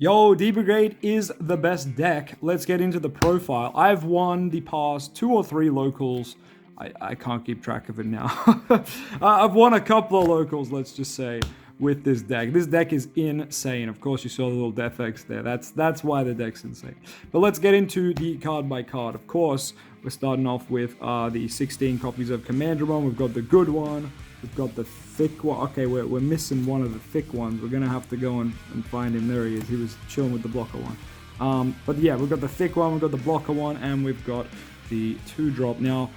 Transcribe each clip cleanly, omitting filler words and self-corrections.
Yo, D-Brigade is the best deck. Let's get into the profile. I've won the past 2 or 3 locals. I can't keep track of it now. I've won a couple of locals, let's just say, with this deck. This deck is insane. Of course, you saw the little death X there. That's why the deck's insane. But let's get into the card by card. Of course, we're starting off with the 16 copies of Commandramon. We've got the good one. We've got the thick one. Okay, we're missing one of the thick ones. We're going to have to go and find him. There he is. He was chilling with the blocker one. But yeah, we've got the thick one, we've got the blocker one, and we've got the 2-drop. Now,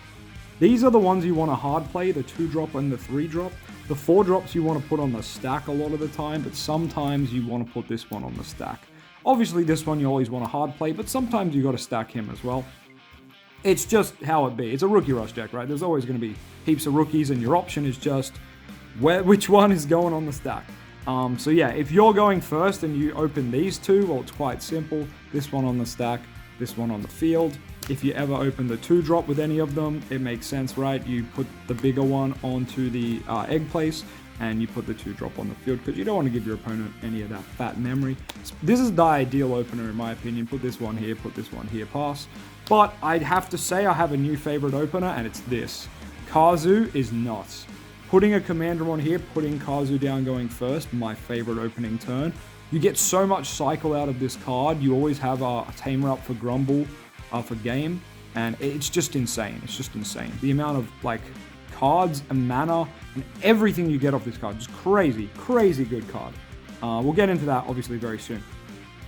these are the ones you want to hard play, the 2-drop and the 3-drop. The 4-drops you want to put on the stack a lot of the time, but sometimes you want to put this one on the stack. Obviously, this one you always want to hard play, but sometimes you got to stack him as well. It's just how it be. It's a rookie rush deck, right? There's always going to be heaps of rookies, and your option is just which one is going on the stack. So yeah, if you're going first and you open these two, well, it's quite simple. This one on the stack, this one on the field. If you ever open the 2-drop with any of them, it makes sense, right? You put the bigger one onto the egg place, and you put the 2-drop on the field, because you don't want to give your opponent any of that fat memory. This is the ideal opener, in my opinion. Put this one here, put this one here, pass. But I'd have to say I have a new favorite opener, and it's this. Kazu is nuts. Putting a Commandramon here, putting Kazu down going first, my favorite opening turn. You get so much cycle out of this card. You always have a Tamer up for Grumble for game, and it's just insane. It's just insane. The amount of like cards and mana and everything you get off this card, just crazy, crazy good card. We'll get into that obviously very soon.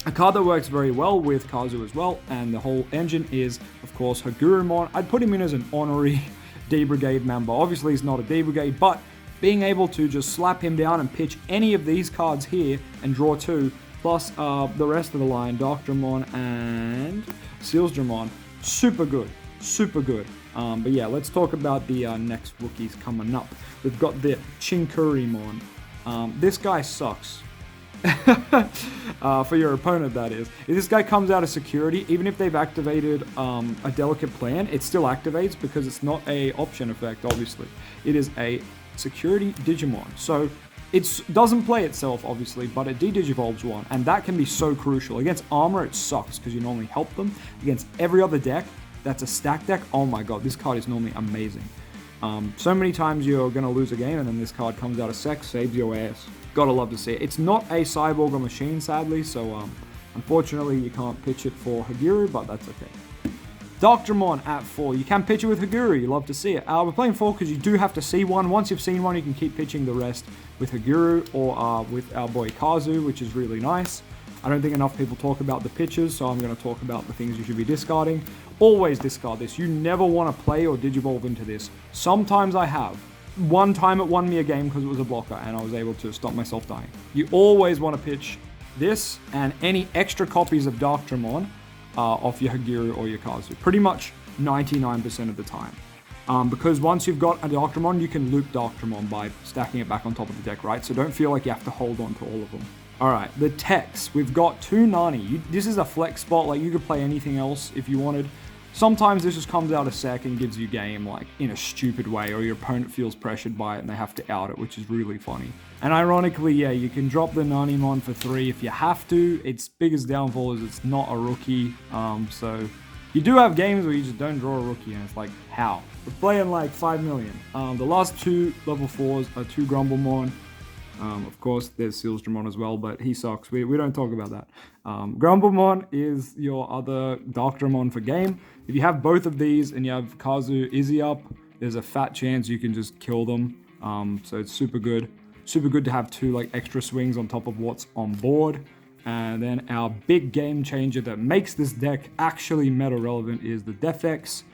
A card that works very well with Kazu as well, and the whole engine is, of course, Hagurumon. I'd put him in as an honorary D-Brigade member. Obviously, he's not a D-Brigade, but being able to just slap him down and pitch any of these cards here and draw 2, plus the rest of the line, Doctormon and Sealsdramon, super good, super good. But yeah, let's talk about the next rookies coming up. We've got the Chinkurimon. This guy sucks. For your opponent, that is. If this guy comes out of security, even if they've activated a delicate plan, it still activates because it's not a option effect, obviously. It is a security Digimon. So it doesn't play itself, obviously, but it de-digivolves one, and that can be so crucial. Against armor, it sucks because you normally help them. Against every other deck that's a stack deck, oh my god, this card is normally amazing. So many times you're going to lose a game, and then this card comes out of sec, saves your ass. Gotta love to see it. It's not a cyborg or machine, sadly, so unfortunately you can't pitch it for Haguru, but that's okay. Doctormon at 4. You can pitch it with Haguru, you love to see it. We're playing 4 because you do have to see one. Once you've seen one, you can keep pitching the rest with Haguru or with our boy Kazu, which is really nice. I don't think enough people talk about the pitches, so I'm going to talk about the things you should be discarding. Always discard this. You never want to play or digivolve into this. Sometimes I have. One time it won me a game because it was a blocker and I was able to stop myself dying. You always want to pitch this and any extra copies of Doctormon off your Haguru or your Kazu. Pretty much 99% of the time. Because once you've got a Doctormon, you can loop Doctormon by stacking it back on top of the deck, right? So don't feel like you have to hold on to all of them. Alright, the techs. We've got 2 Nani. This is a flex spot, like you could play anything else if you wanted. Sometimes this just comes out of sec and gives you game like in a stupid way, or your opponent feels pressured by it and they have to out it, which is really funny. And ironically, yeah, you can drop the Nanimon for 3 if you have to. Its biggest downfall is it's not a rookie, so you do have games where you just don't draw a rookie and it's like, how? We're playing like 5 million. The last 2 level 4s are 2 Grumblemon. Of course, there's Sealsdramon as well, but he sucks. We don't talk about that. Grumblemon is your other Doctormon for game. If you have both of these and you have Kazu Izzy up, there's a fat chance you can just kill them. So it's super good. Super good to have 2 like extra swings on top of what's on board. And then our big game changer that makes this deck actually meta relevant is the Death X.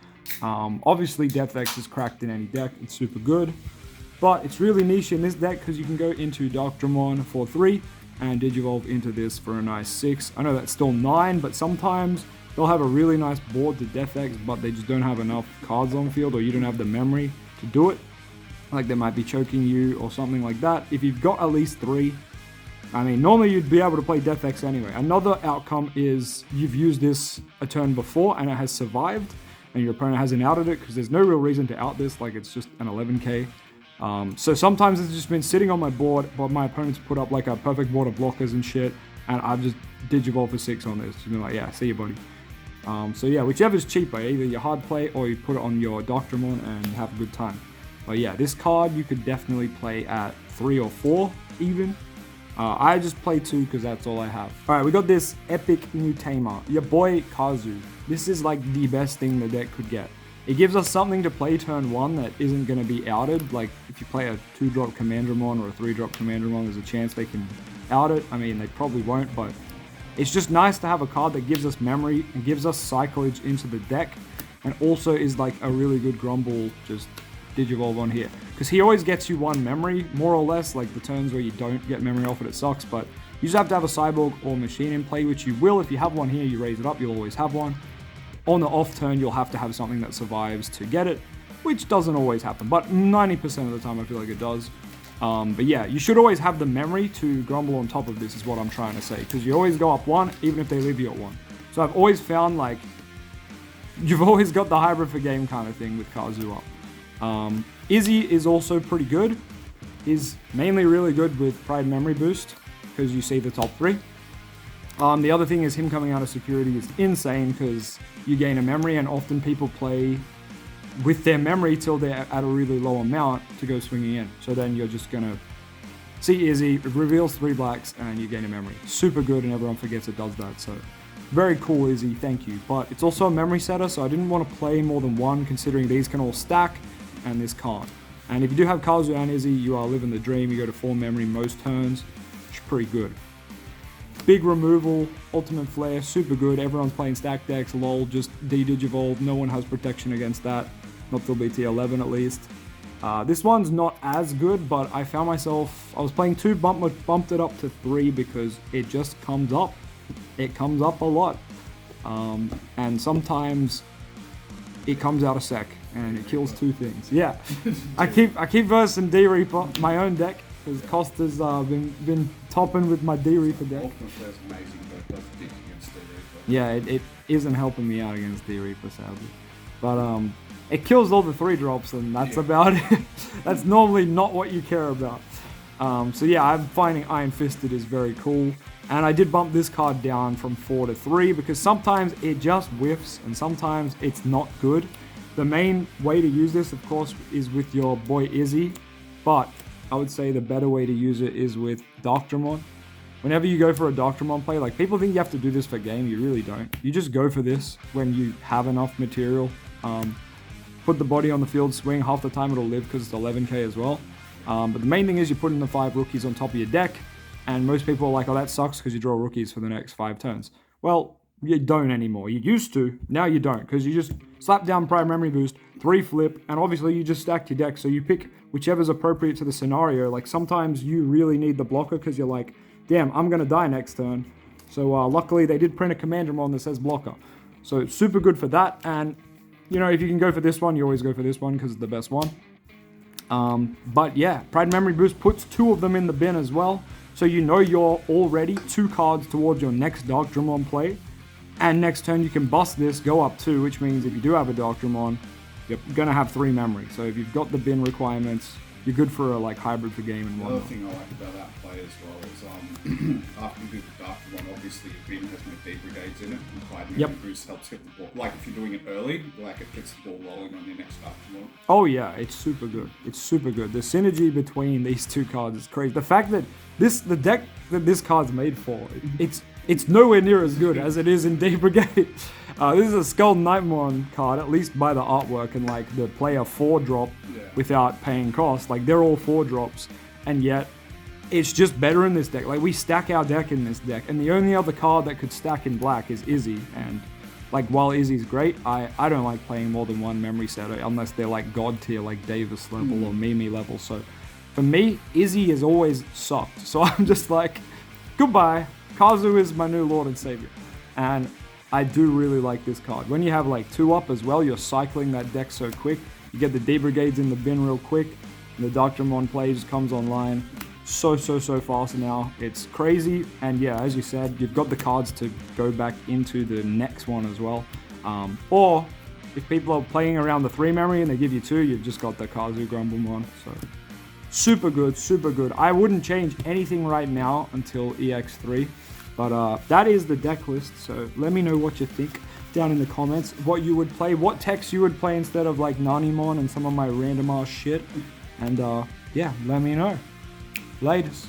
Obviously, Death X is cracked in any deck. It's super good. But it's really niche in this deck because you can go into Doctormon for 3 and Digivolve into this for a nice 6. I know that's still 9, but sometimes they'll have a really nice board to Death X, but they just don't have enough cards on field, or you don't have the memory to do it. Like they might be choking you or something like that. If you've got at least 3, I mean, normally you'd be able to play Death X anyway. Another outcome is you've used this a turn before and it has survived, and your opponent hasn't outed it because there's no real reason to out this, like it's just an 11k. So sometimes it's just been sitting on my board, but my opponent's put up like a perfect board of blockers and shit, and I've just Digivolved for 6 on this. Just been like, yeah, see you, buddy. So yeah, whichever's cheaper, either your hard play or you put it on your Doctremon and you have a good time. But yeah, this card you could definitely play at 3 or 4 even. I just play 2 because that's all I have. Alright, we got this epic new tamer, your boy Kazu. This is like the best thing the deck could get. It gives us something to play turn 1 that isn't going to be outed. Like if you play a 2-drop Commandramon or a 3-drop Commandramon, there's a chance they can out it. I mean, they probably won't, but it's just nice to have a card that gives us memory and gives us cyclage into the deck, and also is like a really good Grumble just Digivolve on here. Because he always gets you 1 memory, more or less, like the turns where you don't get memory off it sucks, but you just have to have a Cyborg or Machine in play, which you will. If you have one here, you raise it up, you'll always have one. On the off turn, you'll have to have something that survives to get it, which doesn't always happen, but 90% of the time I feel like it does. But yeah, you should always have the memory to Grumble on top of this is what I'm trying to say, because you always go up 1, even if they leave you at 1. So I've always found like, you've always got the hybrid for game kind of thing with Kazu up. Izzy is also pretty good. He's mainly really good with Pride Memory Boost, because you see the top 3. The other thing is him coming out of security is insane, because you gain a memory, and often people play with their memory till they're at a really low amount to go swinging in. So then you're just gonna see Izzy, it reveals 3 blacks, and you gain a memory. Super good, and everyone forgets it does that, so very cool, Izzy, thank you. But it's also a memory setter, so I didn't want to play more than 1, considering these can all stack, and this can't. And if you do have Kazu and Izzy, you are living the dream. You go to 4 memory most turns, which is pretty good. Big removal, ultimate flare, super good. Everyone's playing stack decks, lol, just de-Digivolve. No one has protection against that. Not till BT11 at least. This one's not as good, but I found myself, I was playing 2, bumped it up to 3 because it just comes up. It comes up a lot. And sometimes it comes out a sec and it kills 2 things. Yeah, I keep versing D-Reaper, my own deck, because Costa's been topping with my D-Reaper deck. Amazing, but does dig against D-Reaper. Yeah, it isn't helping me out against D-Reaper, sadly. But it kills all the 3-drops, and that's about it. That's normally not what you care about. So yeah, I'm finding Iron Fisted is very cool. And I did bump this card down from 4 to 3 because sometimes it just whiffs and sometimes it's not good. The main way to use this, of course, is with your boy Izzy, but I would say the better way to use it is with Doctremon. Whenever you go for a Doctremon play, like people think you have to do this for game, you really don't. You just go for this when you have enough material. Put the body on the field, swing, half the time it'll live because it's 11k as well. But the main thing is you're putting the 5 rookies on top of your deck, and most people are like, oh, that sucks because you draw rookies for the next 5 turns. Well, you don't anymore. You used to, now you don't, because you just slap down Prime Memory Boost, 3 flip, and obviously you just stack your deck, so you pick whichever's appropriate to the scenario. Like sometimes you really need the blocker because you're like, damn, I'm gonna die next turn. So luckily they did print a Commandramon that says blocker. So it's super good for that, and you know, if you can go for this one, you always go for this one because it's the best one. But yeah, Pride Memory Boost puts 2 of them in the bin as well. So you know you're already 2 cards towards your next Doctremon play. And next turn you can bust this, go up 2, which means if you do have a Doctremon, you're going to have 3 memory. So if you've got the bin requirements, you're good for a like hybrid for game and whatnot. The other thing I like about that play as well is after you do the Doctremon, obviously your bin has no D-Brigades in it. And Pride Memory Boost helps get the ball. Like if you're doing it early, like it gets the ball rolling on your next Doctremon. Oh yeah, it's super good. It's super good. The synergy between these 2 cards is crazy. The fact that the deck that this card's made for, it's nowhere near as good as it is in D-Brigade. This is a Skull Nightmon card, at least by the artwork and like the player 4-drop without paying cost. Like they're all 4-drops, and yet it's just better in this deck. Like we stack our deck in this deck, and the only other card that could stack in black is Izzy. And like while Izzy's great, I don't like playing more than 1 memory setter unless they're like god tier, like Davis level or Mimi level. So for me, Izzy has always sucked. So I'm just like, goodbye. Kazu is my new Lord and Savior. And I do really like this card. When you have like 2 up as well, you're cycling that deck so quick. You get the D-Brigades in the bin real quick. And the Doctremon play just comes online so fast now. It's crazy. And yeah, as you said, you've got the cards to go back into the next one as well. Or if people are playing around the 3 memory and they give you 2, you've just got the Kazu Grumblemon. So super good, super good. I wouldn't change anything right now until EX3. But that is the deck list, so let me know what you think down in the comments, what you would play, what techs you would play instead of like Nanimon and some of my random ass shit. And yeah, let me know. Latest.